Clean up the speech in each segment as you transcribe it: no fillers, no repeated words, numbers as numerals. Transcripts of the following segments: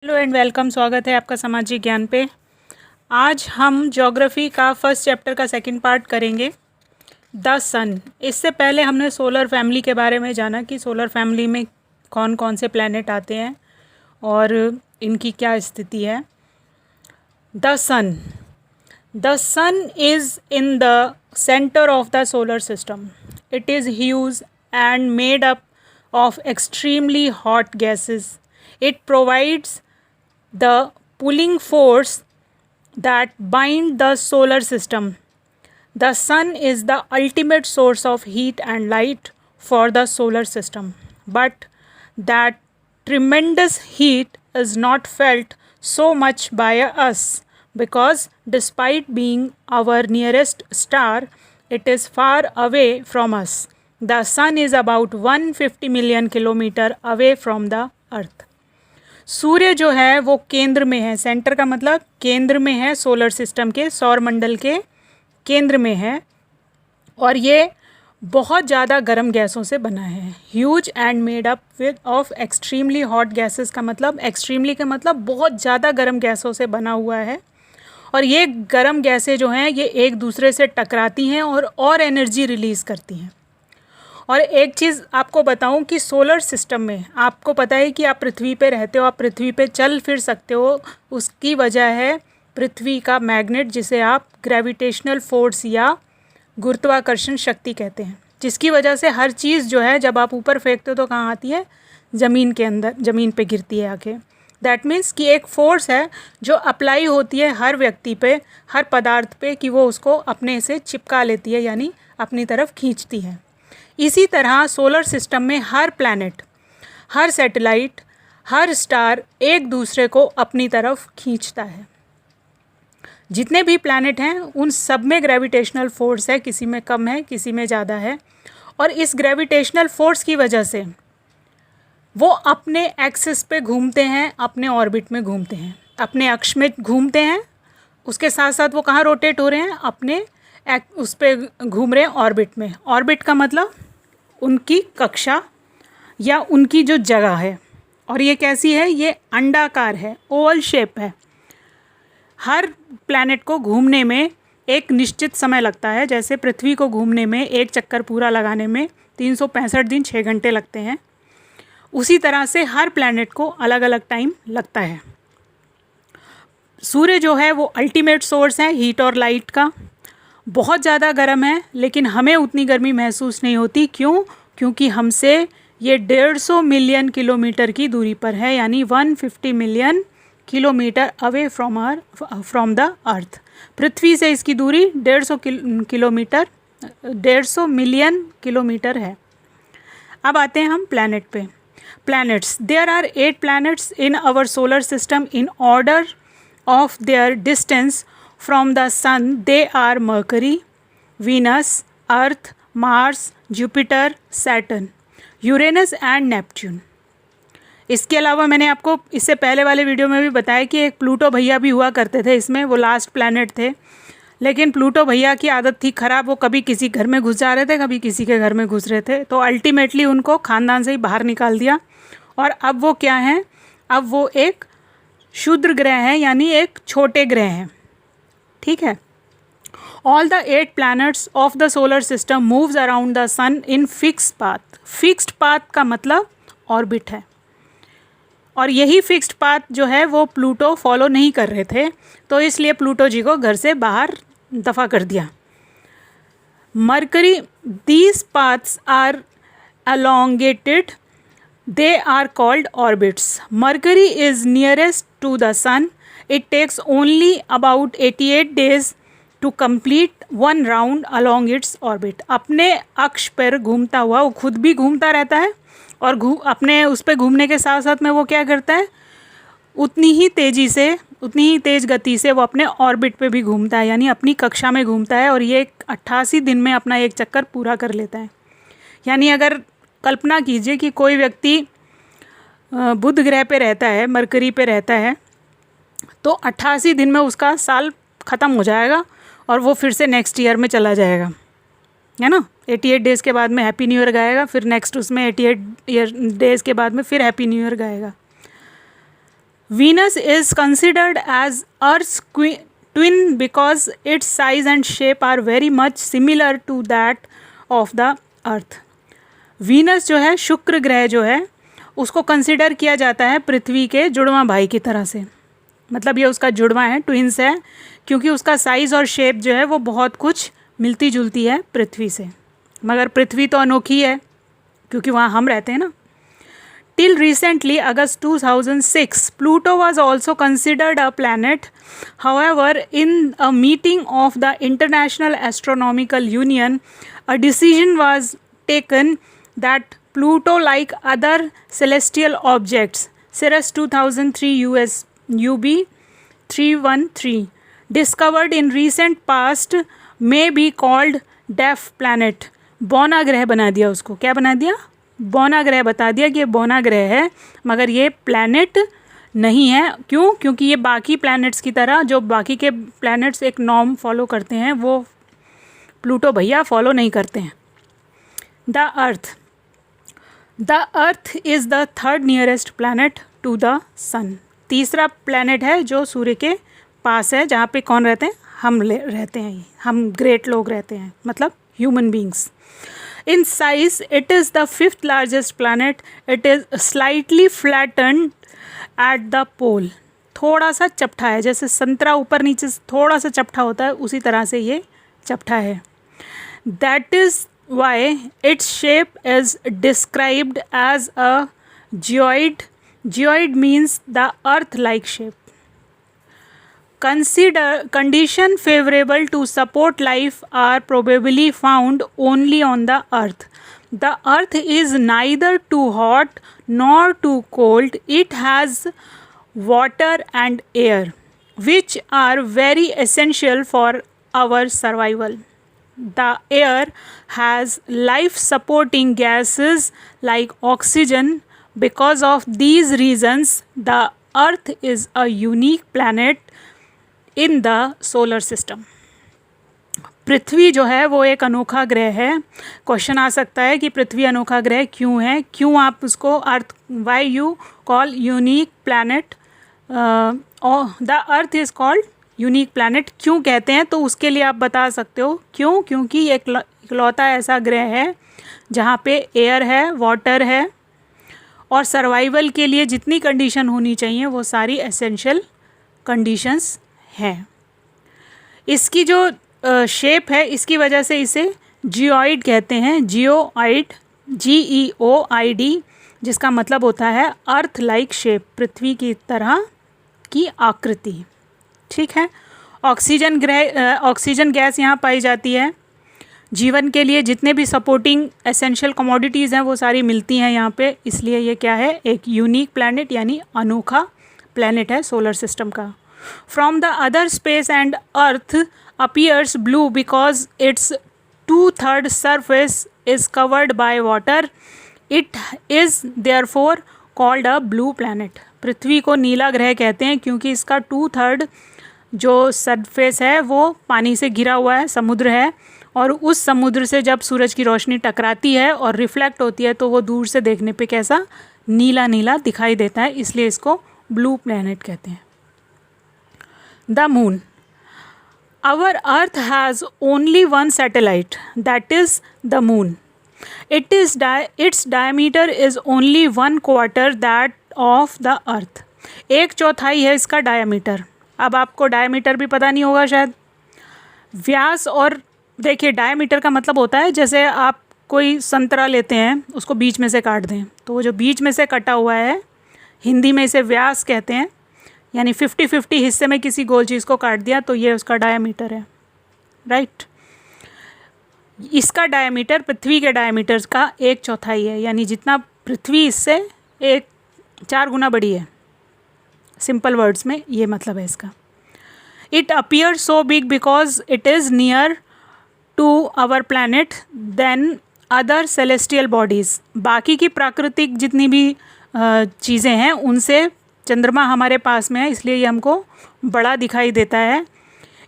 Hello and welcome. स्वागत है आपका सामाजिक ज्ञान पे। आज हम ज्योग्राफी का फर्स्ट चैप्टर का सेकंड पार्ट करेंगे, द सन। इससे पहले हमने सोलर फैमिली के बारे में जाना कि सोलर फैमिली में कौन कौन से प्लैनेट आते हैं और इनकी क्या स्थिति है। The sun is in the centre of the solar system. It is huge and made up of extremely hot gases. It provides the pulling force that bind the solar system. The sun is the ultimate source of heat and light for the solar system. But that tremendous heat is not felt so much by us because despite being our nearest star, it is far away from us. The sun is about 150 million kilometre away from the earth. सूर्य जो है वो केंद्र में है. Centre का मतलब केंद्र में है, सोलर सिस्टम के सौर मंडल के केंद्र में है और ये बहुत ज़्यादा गर्म गैसों से बना है. Huge and made up with of extremely hot gases का मतलब, एक्सट्रीमली का मतलब बहुत ज़्यादा गर्म गैसों से बना हुआ है. और ये गर्म गैसें जो हैं ये एक दूसरे से टकराती हैं और एनर्जी रिलीज़ करती हैं. और एक चीज़ आपको बताऊं कि सोलर सिस्टम में आपको पता है कि आप पृथ्वी पे रहते हो, आप पृथ्वी पे चल फिर सकते हो. उसकी वजह है पृथ्वी का मैग्नेट, जिसे आप ग्रेविटेशनल फोर्स या गुरुत्वाकर्षण शक्ति कहते हैं, जिसकी वजह से हर चीज़ जो है जब आप ऊपर फेंकते हो तो कहाँ आती है? ज़मीन के अंदर, ज़मीन पे गिरती है आके. दैट मीन्स कि एक फ़ोर्स है जो अप्लाई होती है हर व्यक्ति पे, हर पदार्थ पे, कि वो उसको अपने से चिपका लेती है, यानी अपनी तरफ खींचती है. इसी तरह सोलर सिस्टम में हर प्लैनेट, हर सैटेलाइट, हर स्टार एक दूसरे को अपनी तरफ खींचता है. जितने भी प्लैनेट हैं उन सब में ग्रेविटेशनल फोर्स है, किसी में कम है, किसी में ज़्यादा है. और इस ग्रेविटेशनल फोर्स की वजह से वो अपने एक्सिस पे घूमते हैं, अपने ऑर्बिट में घूमते हैं, अपने अक्ष में घूमते हैं. उसके साथ साथ वो कहाँ रोटेट हो रहे हैं? अपने उस पर घूम रहे हैं ऑर्बिट में. ऑर्बिट का मतलब उनकी कक्षा या उनकी जो जगह है. और ये कैसी है? ये अंडाकार है, ओवल शेप है. हर प्लैनेट को घूमने में एक निश्चित समय लगता है. जैसे पृथ्वी को घूमने में एक चक्कर पूरा लगाने में 365 दिन 6 घंटे लगते हैं, उसी तरह से हर प्लैनेट को अलग अलग टाइम लगता है. सूर्य जो है वो अल्टीमेट सोर्स है हीट और लाइट का. बहुत ज़्यादा गर्म है लेकिन हमें उतनी गर्मी महसूस नहीं होती. क्यों? क्योंकि हमसे ये 150 मिलियन किलोमीटर की दूरी पर है, यानी 150 million kilometre away from the earth. पृथ्वी से इसकी दूरी 150 मिलियन किलोमीटर है. अब आते हैं हम प्लैनेट पे. Planets, there are 8 planets in our solar system in order of their distance from the sun. They are Mercury, Venus, Earth, Mars, Jupiter, Saturn, Uranus and Neptune. इसके अलावा मैंने आपको इससे पहले वाले वीडियो में भी बताया कि एक प्लूटो भैया भी हुआ करते थे इसमें. वो लास्ट प्लैनेट थे, लेकिन प्लूटो भैया की आदत थी ख़राब. वो कभी किसी घर में घुस जा रहे थे, कभी किसी के घर में घुस रहे थे, तो अल्टीमेटली उनको ख़ानदान से ही बाहर निकाल दिया. और अब वो क्या हैं? अब वो एक क्षुद्र ग्रह हैं, यानी एक छोटे ग्रह हैं. ठीक है. All the 8 planets of the solar system moves around the sun in fixed path. Fixed path का मतलब ऑर्बिट है. और यही फिक्स्ड पाथ जो है वो प्लूटो फॉलो नहीं कर रहे थे, तो इसलिए प्लूटो जी को घर से बाहर दफ़ा कर दिया. Mercury, these paths are elongated. They are called orbits. Mercury is nearest to the sun. It takes only about 88 days to complete one round along its orbit. अपने अक्ष पर घूमता हुआ, वो खुद भी घूमता रहता है और अपने उस पर घूमने के साथ साथ में वो क्या करता है? उतनी ही तेज़ी से, उतनी ही तेज़ गति से वो अपने ऑर्बिट पे भी घूमता है, यानी अपनी कक्षा में घूमता है. और ये 88 दिन में अपना एक चक्कर पूरा कर लेता है. यानी अगर कल्पना कीजिए कि कोई व्यक्ति बुध ग्रह पे रहता है, मरकरी पे रहता है, तो 88 दिन में उसका साल ख़त्म हो जाएगा और वो फिर से नेक्स्ट ईयर में चला जाएगा, है ना. 88 डेज़ के बाद में हैप्पी न्यू ईयर गाएगा, फिर नेक्स्ट उसमें 88 डेज़ के बाद में फिर हैप्पी न्यू ईयर गाएगा. Venus is considered as Earth's twin because its size and shape are very much similar to that of the Earth. Venus जो है, शुक्र ग्रह जो है, उसको कंसिडर किया जाता है पृथ्वी के जुड़वा भाई की तरह से. मतलब ये उसका जुड़वा है, ट्विंस है, क्योंकि उसका साइज़ और शेप जो है वो बहुत कुछ मिलती जुलती है पृथ्वी से. मगर पृथ्वी तो अनोखी है क्योंकि वहाँ हम रहते हैं ना. Till recently, August 2006, Pluto was also considered a planet. However, in a meeting of the International Astronomical Union, a decision was taken that Pluto, like other celestial objects, Ceres 2003 US UB 313, discovered in recent past, may be called deaf planet. बौना ग्रह बना दिया उसको. क्या बना दिया? बौना ग्रह बता दिया कि ये बौना ग्रह है, मगर ये प्लैनेट नहीं है. क्यों? क्योंकि ये बाकी प्लैनेट्स की तरह, जो बाकी के प्लैनेट्स एक नॉर्म फॉलो करते हैं, वो प्लूटो भैया फॉलो नहीं करते हैं. The earth is the third nearest planet to the sun. तीसरा प्लैनेट है जो सूर्य के पास है, जहाँ पे कौन रहते हैं? हम रहते हैं. हम ग्रेट लोग रहते हैं, मतलब human beings. In size, it is the fifth largest planet. It is slightly flattened at the pole. थोड़ा सा चपटा है, जैसे संतरा ऊपर नीचे थोड़ा सा चपटा होता है, उसी तरह से ये चपटा है. That is why its shape is described as a geoid. Geoid means the earth-like shape. Condition favorable to support life are probably found only on the Earth. The Earth is neither too hot nor too cold. It has water and air, which are very essential for our survival. The air has life-supporting gases like oxygen. Because of these reasons, the Earth is a unique planet in the solar system. पृथ्वी जो है वो एक अनोखा ग्रह है. Question आ सकता है कि पृथ्वी अनोखा ग्रह क्यों है, क्यों आप उसको earth, why you call unique planet, the earth is called unique planet, क्यों कहते हैं? तो उसके लिए आप बता सकते हो क्यों. क्योंकि एक इकलौता ऐसा ग्रह है जहाँ पे एयर है, वाटर है, और सर्वाइवल के लिए जितनी कंडीशन होनी चाहिए वो सारी एसेंशियल कंडीशंस है. इसकी जो शेप है, इसकी वजह से इसे जियोइड कहते हैं. जियोइड, GEOID, जिसका मतलब होता है अर्थ लाइक शेप, पृथ्वी की तरह की आकृति. ठीक है. ऑक्सीजन गैस यहाँ पाई जाती है. जीवन के लिए जितने भी सपोर्टिंग एसेंशियल कमोडिटीज़ हैं वो सारी मिलती हैं यहाँ पे. इसलिए ये क्या है? एक यूनिक प्लैनेट, यानी अनोखा प्लैनेट है सोलर सिस्टम का. From the other space and Earth appears blue because its 2/3 surface is covered by water. It is therefore called a blue planet. पृथ्वी को नीला ग्रह कहते हैं क्योंकि इसका 2/3 जो सरफेस है वो पानी से घिरा हुआ है, समुद्र है, और उस समुद्र से जब सूरज की रोशनी टकराती है और रिफ्लेक्ट होती है तो वो दूर से देखने पे कैसा नीला नीला दिखाई देता है. इसलिए इसको ब्लू प्लैनेट कहते हैं. The moon. Our Earth has only one satellite, that is the moon. Its diameter is only 1/4 that of the Earth. 1/4 है इसका डायमीटर. अब आपको डायमीटर भी पता नहीं होगा शायद. व्यास, और देखिए डायमीटर का मतलब होता है जैसे आप कोई संतरा लेते हैं, उसको बीच में से काट दें, तो वो जो बीच में से कटा हुआ है, हिंदी में इसे व्यास कहते हैं. यानी 50-50 हिस्से में किसी गोल चीज़ को काट दिया तो ये उसका डायमीटर है. राइट. इसका डायमीटर पृथ्वी के डायमीटर का 1/4 है, यानी जितना पृथ्वी इससे 4 गुना बड़ी है. सिंपल वर्ड्स में ये मतलब है इसका. It appear so big because it is near to our planet than other celestial bodies. बाकी की प्राकृतिक जितनी भी चीज़ें हैं उनसे चंद्रमा हमारे पास में है, इसलिए ये हमको बड़ा दिखाई देता है.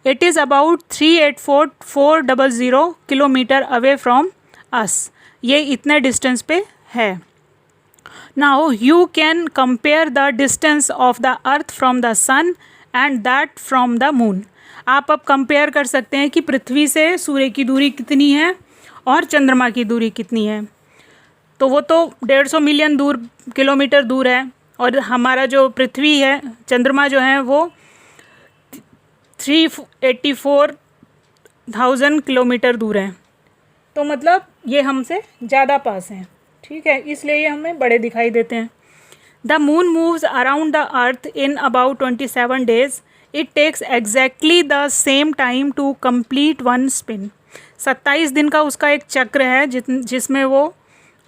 It is about 384,400 kilometre away from us. ये इतने डिस्टेंस पे है. Now you can compare the distance of the earth from the sun and that from the moon. आप अब कंपेयर कर सकते हैं कि पृथ्वी से सूर्य की दूरी कितनी है और चंद्रमा की दूरी कितनी है। तो वो तो 150 मिलियन किलोमीटर दूर है, और हमारा जो पृथ्वी है, चंद्रमा जो है वो 384,000 किलोमीटर दूर है। तो मतलब ये हमसे ज़्यादा पास हैं, ठीक है, इसलिए ये हमें बड़े दिखाई देते हैं। The moon moves around the earth in about 27 days. It takes exactly the same time to complete one spin. 27 दिन का उसका एक चक्र है जिसमें वो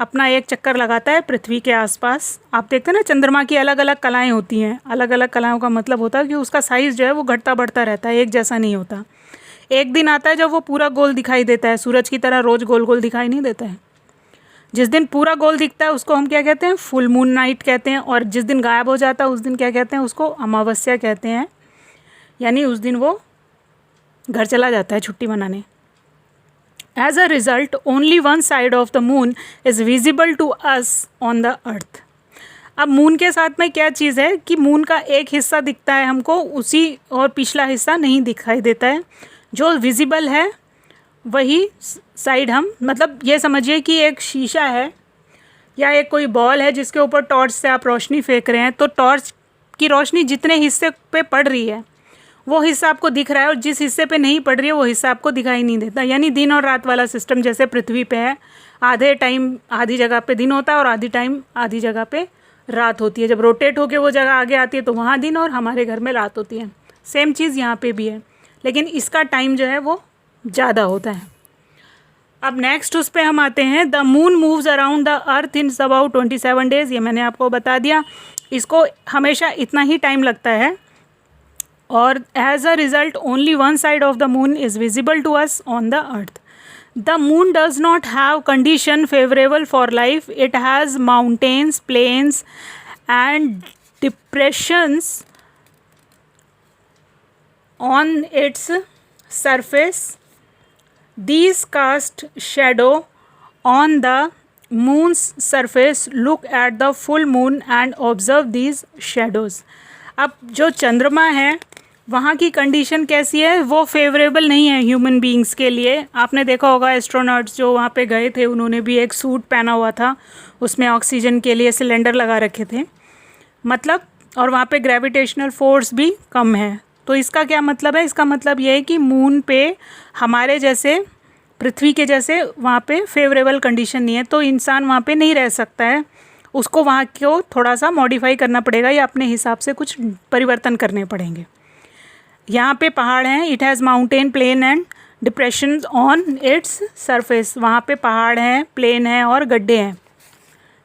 अपना एक चक्कर लगाता है पृथ्वी के आसपास। आप देखते हैं ना, चंद्रमा की अलग अलग कलाएं होती हैं। अलग अलग कलाओं का मतलब होता है कि उसका साइज़ जो है वो घटता बढ़ता रहता है, एक जैसा नहीं होता। एक दिन आता है जब वो पूरा गोल दिखाई देता है, सूरज की तरह रोज़ गोल गोल दिखाई नहीं देता है। जिस दिन पूरा गोल दिखता है उसको हम क्या कहते हैं? फुल मून नाइट कहते हैं। और जिस दिन गायब हो जाता है उस दिन क्या कहते हैं? उसको अमावस्या कहते हैं, यानी उस दिन वो घर चला जाता है छुट्टी मनाने। As a result only one side of the moon is visible to us on the earth. अब मून के साथ में क्या चीज़ है कि मून का एक हिस्सा दिखता है हमको, उसी और पिछला हिस्सा नहीं दिखाई देता है। जो विजिबल है वही साइड हम, मतलब ये समझिए कि एक शीशा है या एक कोई बॉल है जिसके ऊपर टॉर्च से आप रोशनी फेंक रहे हैं, तो टॉर्च की रोशनी जितने हिस्से पे पड़ रही है वो हिस्सा आपको दिख रहा है, और जिस हिस्से पे नहीं पड़ रही है वो हिस्सा आपको दिखाई नहीं देता। यानी दिन और रात वाला सिस्टम जैसे पृथ्वी पे है, आधे टाइम आधी जगह पे दिन होता है और आधी टाइम आधी जगह पे रात होती है। जब रोटेट होके वो जगह आगे आती है तो वहाँ दिन और हमारे घर में रात होती है। सेम चीज़ यहाँ पे भी है, लेकिन इसका टाइम जो है वो ज़्यादा होता है। अब नेक्स्ट उस पर हम आते हैं। The moon moves around the earth in about 27 days. ये मैंने आपको बता दिया, इसको हमेशा इतना ही टाइम लगता है, और as a result only one side of the moon is visible to us on the earth. The moon does not have condition favourable for life. It has mountains, plains and depressions on its surface. These cast shadow on the moon's surface. Look at the full moon and observe these shadows. अब जो चंद्रमा है वहाँ की condition कैसी है? वो favourable नहीं है ह्यूमन बीइंग्स के लिए। आपने देखा होगा एस्ट्रोनॉट्स जो वहाँ पे गए थे उन्होंने भी एक सूट पहना हुआ था, उसमें ऑक्सीजन के लिए सिलेंडर लगा रखे थे, मतलब, और वहाँ पे ग्रेविटेशनल फोर्स भी कम है। तो इसका क्या मतलब है? इसका मतलब ये है कि मून पे हमारे जैसे, पृथ्वी के जैसे वहाँ पे फेवरेबल कंडीशन नहीं है, तो इंसान वहाँ पे नहीं रह सकता है। उसको वहाँ को थोड़ा सा मॉडिफाई करना पड़ेगा या अपने हिसाब से कुछ परिवर्तन करने पड़ेंगे। यहाँ पे पहाड़ हैं, it has mountain, plain and depression on its surface. वहाँ पे पहाड़ हैं, प्लेन है और गड्ढे हैं,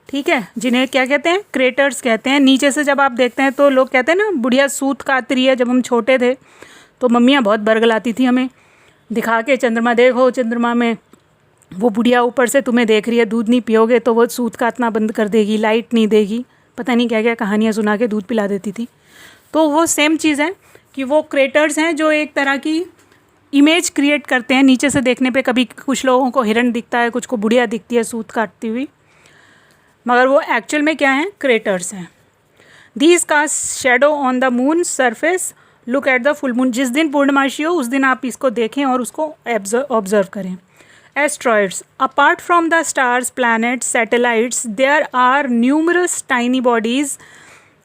ठीक है, जिन्हें क्या कहते हैं? क्रेटर्स कहते हैं. नीचे से जब आप देखते हैं तो लोग कहते हैं ना, बुढ़िया सूत काट रही है. जब हम छोटे थे तो मम्मियाँ बहुत बरगलाती थी हमें दिखा के, चंद्रमा देखो, चंद्रमा में वो बुढ़िया ऊपर से तुम्हें देख रही है, दूध नहीं पियोगे तो वो सूत काटना बंद कर देगी, लाइट नहीं देगी, पता नहीं क्या क्या कहानियाँ सुना के दूध पिला देती थी. तो वो सेम चीज़ है कि वो क्रेटर्स हैं जो एक तरह की इमेज क्रिएट करते हैं. नीचे से देखने पे कभी कुछ लोगों को हिरण दिखता है, कुछ को बुढ़िया दिखती है सूत काटती हुई, मगर वो एक्चुअल में क्या हैं? क्रेटर्स हैं. These cast shadow on the moon surface. Look at the full moon. जिस दिन पूर्णमासी हो उस दिन आप इसको देखें और उसको ऑब्जर्व करें. Asteroids. Apart from the stars, planets, satellites, there are numerous tiny bodies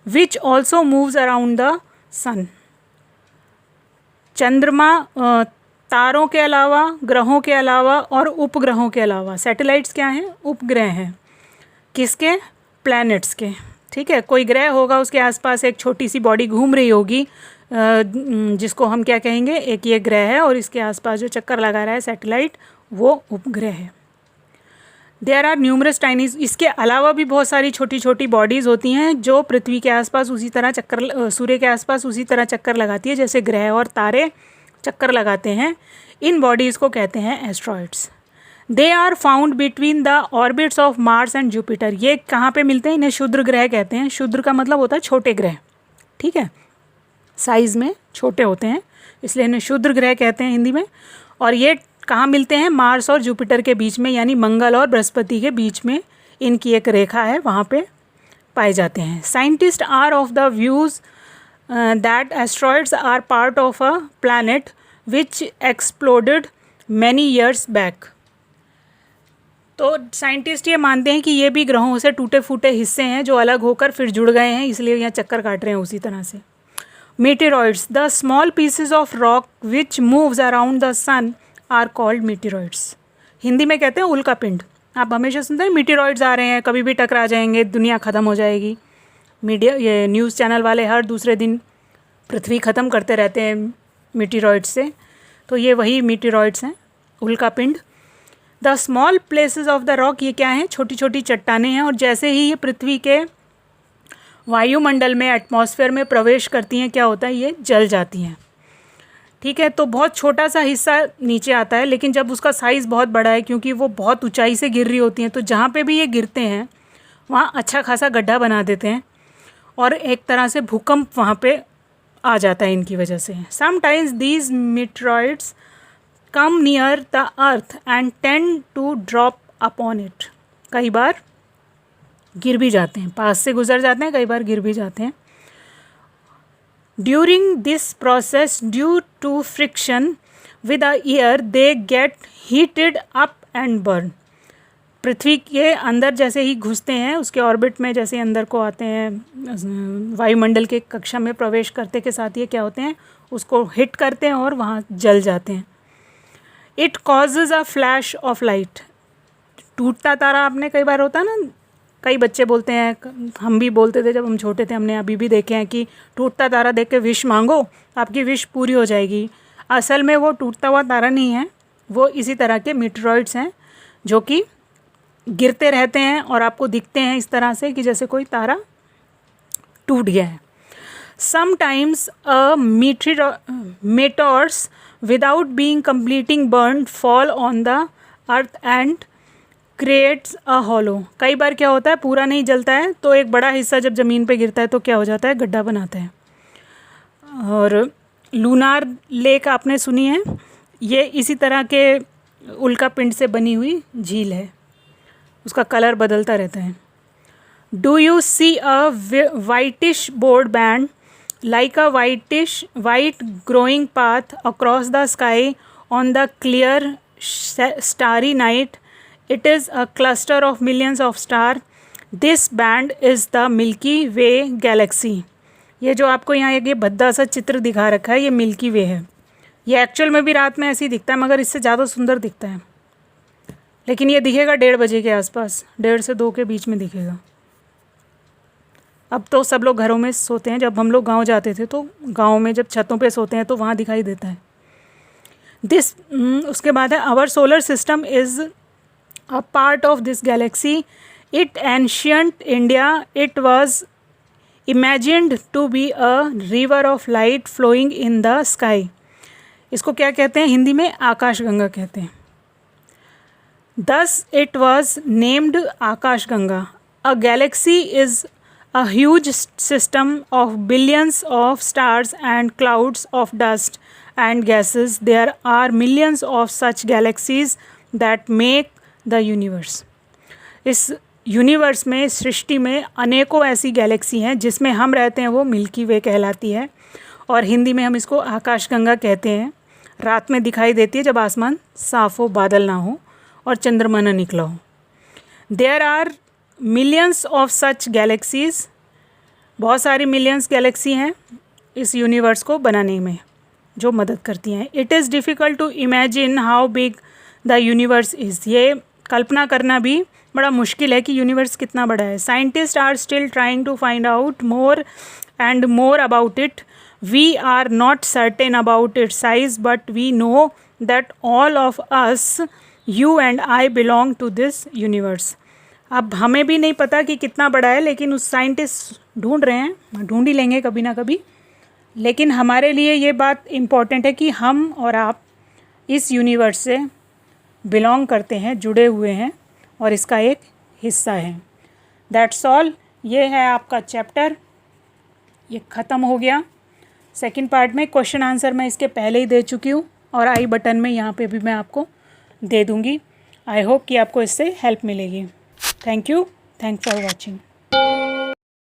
which also moves around the sun. चंद्रमा, तारों के अलावा, ग्रहों के अलावा और उपग्रहों के अलावा, सैटेलाइट्स क्या हैं? उपग्रह हैं. किसके? प्लैनेट्स के, ठीक है. कोई ग्रह होगा, उसके आसपास एक छोटी सी बॉडी घूम रही होगी, जिसको हम क्या कहेंगे? एक ये ग्रह है और इसके आसपास जो चक्कर लगा रहा है सैटेलाइट, वो उपग्रह है. There are numerous tinies. इसके अलावा भी बहुत सारी छोटी छोटी बॉडीज़ होती हैं जो पृथ्वी के आसपास उसी तरह चक्कर, सूर्य के आसपास उसी तरह चक्कर लगाती है जैसे ग्रह और तारे चक्कर लगाते हैं. इन बॉडीज़ को कहते हैं asteroids. They are found between the orbits of Mars and Jupiter. ये कहाँ पे मिलते हैं? इन्हें क्षुद्र ग्रह कहते हैं. क्षुद्र का मतलब होता है छोटे ग्रह, ठीक है, साइज़ में छोटे होते हैं, इसलिए इन्हें क्षुद्र ग्रह कहते हैं हिंदी में. और ये कहाँ मिलते हैं? मार्स और जुपिटर के बीच में, यानी मंगल और बृहस्पति के बीच में इनकी एक रेखा है वहाँ पे पाए जाते हैं। Scientist are of the views that asteroids are part of a planet which exploded many years back. तो साइंटिस्ट ये मानते हैं कि ये भी ग्रहों से टूटे फूटे हिस्से हैं जो अलग होकर फिर जुड़ गए हैं, इसलिए यहाँ चक्कर काट रहे हैं उसी तरह से। Meteoroids, the small pieces of rock which moves around the sun are called meteoroids. Hindi में कहते हैं उल्का पिंड। आप हमेशा सुनते हैं मीटेरॉइड्स आ रहे हैं, कभी भी टकरा जाएंगे, दुनिया ख़त्म हो जाएगी। मीडिया ये न्यूज़ चैनल वाले हर दूसरे दिन पृथ्वी ख़त्म करते रहते हैं मीटेरॉइड्स से, तो ये वही मीटेरॉइड्स हैं, उल्का पिंड। The small places of the rock, ये क्या हैं, छोटी छोटी चट्टानें हैं, और जैसे ही ये पृथ्वी के वायुमंडल में एटमॉस्फेयर में प्रवेश करती हैं क्या होता है, ये जल जाती हैं। ठीक है, तो बहुत छोटा सा हिस्सा नीचे आता है, लेकिन जब उसका साइज़ बहुत बड़ा है, क्योंकि वो बहुत ऊंचाई से गिर रही होती हैं, तो जहाँ पे भी ये गिरते हैं वहाँ अच्छा खासा गड्ढा बना देते हैं, और एक तरह से भूकंप वहाँ पे आ जाता है इनकी वजह से। Sometimes these meteoroids come near the earth and tend to drop upon it. कई बार गिर भी जाते हैं, पास से गुजर जाते हैं, कई बार गिर भी जाते हैं। During this process due to friction with the air they get heated up and burn. पृथ्वी के अंदर जैसे ही घुसते हैं, उसके ऑर्बिट में जैसे अंदर को आते हैं, वायुमंडल के कक्षा में प्रवेश करते के साथ ये क्या होते हैं, उसको हिट करते हैं और वहाँ जल जाते हैं। It causes a flash of light. टूटता तारा आपने कई बार होता है ना, कई बच्चे बोलते हैं, हम भी बोलते थे जब हम छोटे थे, हमने अभी भी देखे हैं कि टूटता तारा देख के विश मांगो, आपकी विश पूरी हो जाएगी। असल में वो टूटता हुआ तारा नहीं है, वो इसी तरह के मीटेरॉइड्स हैं जो कि गिरते रहते हैं और आपको दिखते हैं इस तरह से कि जैसे कोई तारा टूट गया है। Sometimes a meteors without being completing burned fall on the earth and creates a hollow। कई बार क्या होता है, पूरा नहीं जलता है तो एक बड़ा हिस्सा जब ज़मीन पे गिरता है तो क्या हो जाता है, गड्ढा बनाता है। और लूनार लेक आपने सुनी है, ये इसी तरह के उल्का पिंड से बनी हुई झील है, उसका कलर बदलता रहता है। Do you see a whitish broad band like a white growing path across the sky on the clear starry night? It is a cluster of millions of stars. This band is the Milky Way galaxy। ये जो आपको यहाँ एक ये भद्दा सा चित्र दिखा रखा है, ये मिल्की वे है। ये एक्चुअल में भी रात में ऐसे ही दिखता है, मगर इससे ज़्यादा सुंदर दिखता है। लेकिन ये दिखेगा 1:30 बजे के आसपास, 1:30 से 2 के बीच में दिखेगा। अब तो सब लोग घरों में सोते हैं, जब हम लोग गांव जाते थे तो गांव में जब छतों पे सोते हैं तो वहाँ दिखाई देता है। उसके बाद है our solar system is a part of this galaxy. It ancient India it was imagined to be a river of light flowing in the sky. इसको क्या कहते हैं हिंदी में, आकाशगंगा कहते हैं। Thus it was named Akashganga. A galaxy is a huge system of billions of stars and clouds of dust and gases. There are millions of such galaxies that make the universe। इस universe में, सृष्टि में अनेकों ऐसी Galaxy हैं जिसमें हम रहते हैं, वो मिल्की वे कहलाती है, और हिंदी में हम इसको आकाशगंगा कहते हैं। रात में दिखाई देती है जब आसमान साफ हो, बादल ना हो और चंद्रमा ना निकला हो। There are millions of such galaxies. बहुत सारी मिलियंस गैलेक्सी हैं इस यूनिवर्स को बनाने में जो मदद करती हैं। It is difficult to imagine how big the universe is. ये कल्पना करना भी बड़ा मुश्किल है कि यूनिवर्स कितना बड़ा है। Scientist are still trying to find out more and more about it. We are not certain about it size, but we know that all of us, you and I, belong to this universe. अब हमें भी नहीं पता कि कितना बड़ा है, लेकिन उस साइंटिस्ट ढूंढ रहे हैं, ढूंढ ही लेंगे कभी ना कभी। लेकिन हमारे लिए ये बात इम्पॉर्टेंट है कि हम और आप इस यूनिवर्स से बिलोंग करते हैं, जुड़े हुए हैं और इसका एक हिस्सा हैं। That's all. ये है आपका चैप्टर, ये ख़त्म हो गया। सेकंड पार्ट में क्वेश्चन आंसर मैं इसके पहले ही दे चुकी हूँ, और आई बटन में यहाँ पे भी मैं आपको दे दूँगी। आई होप कि आपको इससे हेल्प मिलेगी। Thank you. Thanks for watching.